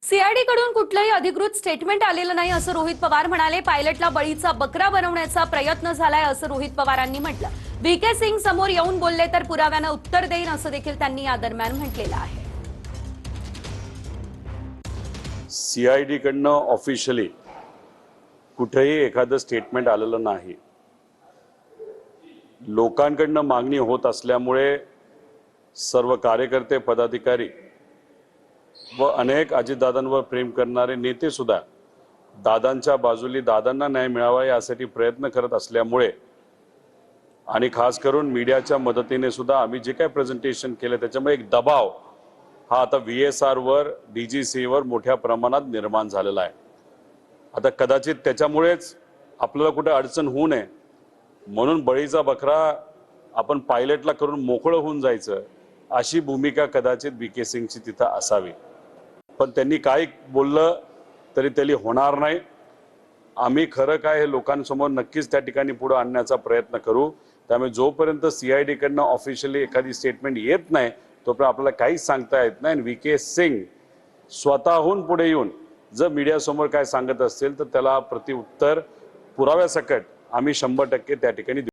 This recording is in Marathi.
सीआयडी कडून कुठलंही अधिकृत स्टेटमेंट आलेलं नाही असं रोहित पवार म्हणाले। पायलटला बळीचा बकरा बनवण्याचा प्रयत्न झालाय असं रोहित पवारांनी म्हटलं। व्हीके सिंग समोर येऊन बोलले तर पुराव्यानं उत्तर देईन असं देखील त्यांनी या दरम्यान म्हटलेलं आहे। सीआयडी कडनं ऑफिशियली कुठेही एखादं स्टेटमेंट आलेलं नाही। लोकांकडनं मागणी होत असल्यामुळे सर्व कार्यकर्ते पदाधिकारी व अनेक अजितदादांवर प्रेम करणारे नेते सुद्धा दादांच्या बाजूली दादांना न्याय मिळावा यासाठी प्रयत्न करत असल्यामुळे आणि खास करून मीडियाच्या मदतीने सुद्धा आम्ही जे काही प्रेझेंटेशन केलं त्याच्यामुळे एक दबाव हा आता VSR वर DGC वर मोठ्या प्रमाणात निर्माण झालेला आहे। आता कदाचित त्याच्यामुळेच आपल्याला कुठे अडचण होऊ नये म्हणून बळीचा बकरा आपण पायलटला करून मोकळं होऊन जायचं अशी भूमिका कदाचित VK सिंगची तिथं असावी। पण त्यांनी काय बोललं तरी त्याली होणार नाही। आम्ही खरं काय हे लोकांसमोर नक्कीच त्या ठिकाणी पुढे आणण्याचा प्रयत्न करू। त्यामुळे जोपर्यंत सीआयडी कडनं ऑफिशियली एखादी स्टेटमेंट येत नाही तोपर्यंत आपल्याला काहीच सांगता येत नाही। VK सिंग स्वतःहून पुढे येऊन जर मीडिया समोर काय सांगत असतील तर त्याला प्रत्युत्तर पुराव्यासकट आम्ही 100% त्या ठिकाणी